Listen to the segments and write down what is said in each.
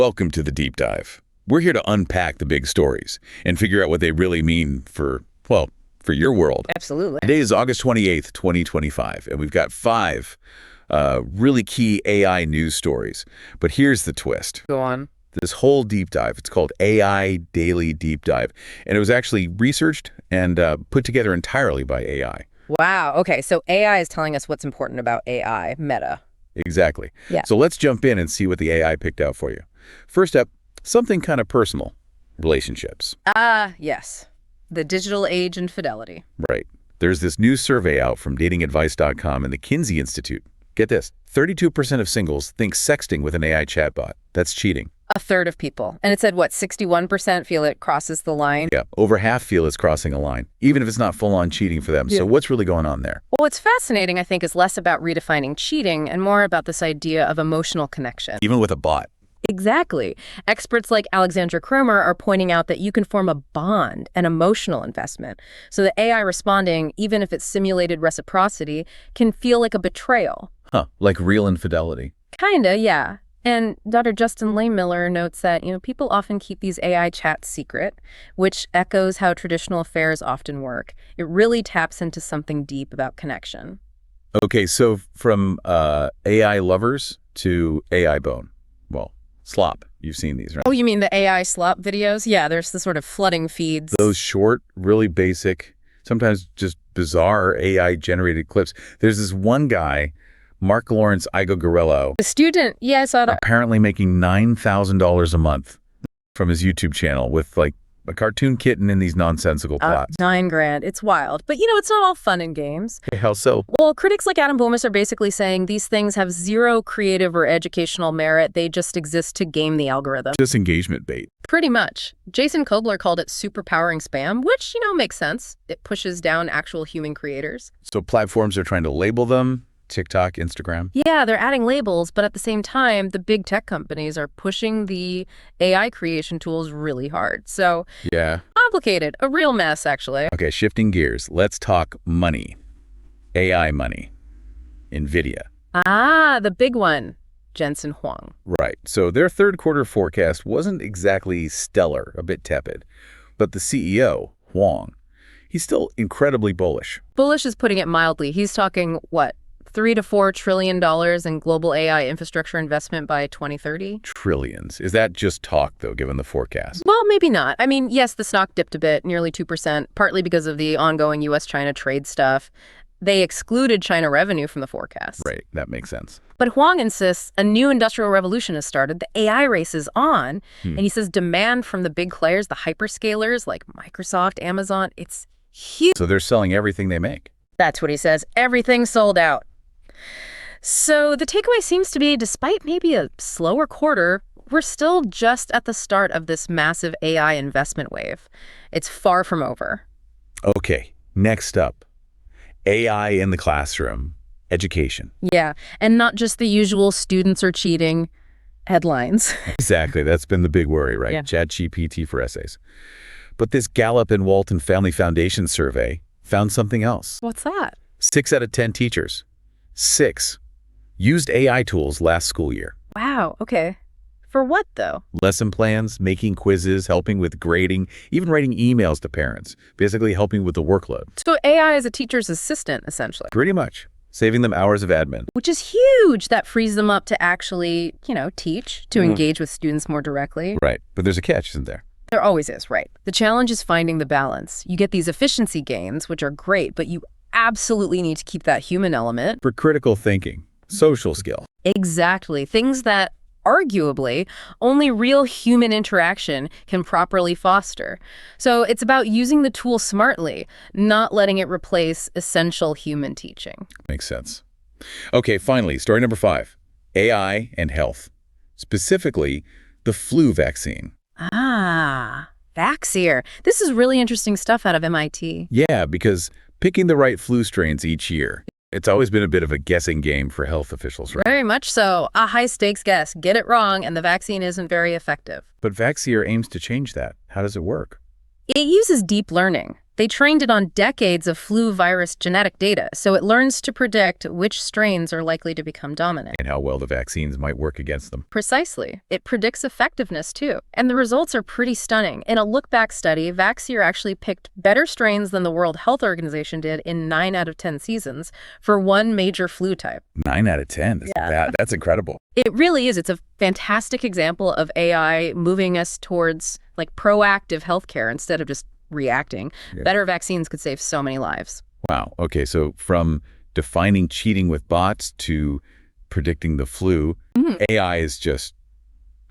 Welcome to the Deep Dive. We're here to unpack the big stories and figure out what they really mean for your world. Absolutely. Today is August 28th, 2025, and we've got five really key AI news stories. But here's the twist. Go on. This whole deep dive, it's called AI Daily Deep Dive, and it was actually researched and put together entirely by AI. Wow. Okay, so AI is telling us what's important about AI, meta. Exactly. Yeah. So let's jump in and see what the AI picked out for you. First up, something kind of personal, relationships. Yes. The digital age and fidelity. Right. There's this new survey out from datingadvice.com and the Kinsey Institute. Get this, 32% of singles think sexting with an AI chatbot. That's cheating. A third of people. And it said, what, 61% feel it crosses the line? Yeah, over half feel it's crossing a line, even if it's not full-on cheating for them. Yeah. So what's really going on there? Well, what's fascinating, I think, is less about redefining cheating and more about this idea of emotional connection. Even with a bot. Exactly. Experts like Alexandra Cromer are pointing out that you can form a bond, an emotional investment. So the AI responding, even if it's simulated reciprocity, can feel like a betrayal. Huh, like real infidelity. Kinda, yeah. And Dr. Justin Lehmiller notes that, people often keep these AI chats secret, which echoes how traditional affairs often work. It really taps into something deep about connection. Okay, so from AI lovers to AI bone. Well, slop. You've seen these, right? Oh, you mean the AI slop videos? Yeah, there's the sort of flooding feeds. Those short, really basic, sometimes just bizarre AI-generated clips. There's this one guy, Mark Lawrence Igogorillo, The student, yeah, I saw that. apparently making $9,000 a month from his YouTube channel with like a cartoon kitten and these nonsensical plots. $9,000. It's wild. But, it's not all fun and games. Okay, how so? Well, critics like Adam Bomis are basically saying these things have zero creative or educational merit. They just exist to game the algorithm. Just engagement bait. Pretty much. Jason Kobler called it superpowering spam, which, makes sense. It pushes down actual human creators. So platforms are trying to label them. TikTok, Instagram. Yeah, they're adding labels, but at the same time, the big tech companies are pushing the AI creation tools really hard. So, Yeah. complicated. A real mess, actually. Okay, shifting gears. Let's talk money. AI money. Nvidia. The big one. Jensen Huang. Right. So their third quarter forecast wasn't exactly stellar, a bit tepid. But the CEO, Huang, he's still incredibly bullish. Bullish is putting it mildly. He's talking, what, $3 to $4 trillion in global AI infrastructure investment by 2030? Trillions. Is that just talk, though, given the forecast? Well, maybe not. I mean, yes, the stock dipped a bit, nearly 2%, partly because of the ongoing U.S. China trade stuff. They excluded China revenue from the forecast. Right. That makes sense. But Huang insists a new industrial revolution has started. The AI race is on. And he says demand from the big players, the hyperscalers like Microsoft, Amazon, it's huge. So they're selling everything they make. That's what he says. Everything's sold out. So the takeaway seems to be, despite maybe a slower quarter, we're still just at the start of this massive AI investment wave. It's far from over. Okay. Next up, AI in the classroom. Education. Yeah, and not just the usual students are cheating headlines. Exactly. That's been the big worry, right? Yeah. ChatGPT for essays. But this Gallup and Walton Family Foundation survey found something else. What's that? 6 out of 10 teachers, 6, used AI tools last school year. Wow, okay. For what, though? Lesson plans, making quizzes, helping with grading, even writing emails to parents, basically helping with the workload. So AI is a teacher's assistant, essentially. Pretty much. Saving them hours of admin. Which is huge. That frees them up to actually, teach, to engage with students more directly. Right. But there's a catch, isn't there? There always is, right. The challenge is finding the balance. You get these efficiency gains, which are great, but you absolutely need to keep that human element. For critical thinking, social skill. Exactly. Things that arguably only real human interaction can properly foster. So it's about using the tool smartly, not letting it replace essential human teaching. Makes sense. Okay, finally, story number 5, AI and health. Specifically, the flu vaccine. Vaxier. This is really interesting stuff out of MIT. Yeah, because picking the right flu strains each year, it's always been a bit of a guessing game for health officials, right? Very much so. A high-stakes guess. Get it wrong, and the vaccine isn't very effective. But Vaxier aims to change that. How does it work? It uses deep learning. They trained it on decades of flu virus genetic data, so it learns to predict which strains are likely to become dominant. And how well the vaccines might work against them. Precisely. It predicts effectiveness, too. And the results are pretty stunning. In a look-back study, Vaxier actually picked better strains than the World Health Organization did in 9 out of 10 seasons for one major flu type. 9 out of 10. That's incredible. It really is. It's a fantastic example of AI moving us towards proactive healthcare instead of just reacting. Yeah. Better vaccines could save so many lives. Wow. Okay, so from defining cheating with bots to predicting the flu, AI is just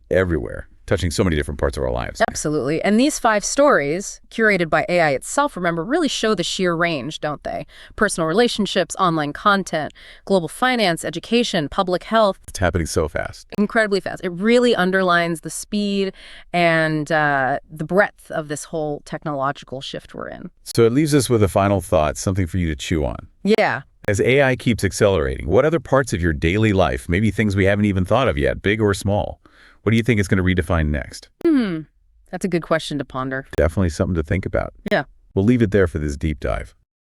everywhere, touching so many different parts of our lives. Absolutely. And these 5 stories, curated by AI itself, remember, really show the sheer range, don't they? Personal relationships, online content, global finance, education, public health. It's happening so fast. Incredibly fast. It really underlines the speed and the breadth of this whole technological shift we're in. So it leaves us with a final thought, something for you to chew on. Yeah. As AI keeps accelerating, what other parts of your daily life, maybe things we haven't even thought of yet, big or small, what do you think it's going to redefine next? That's a good question to ponder. Definitely something to think about. Yeah. We'll leave it there for this deep dive.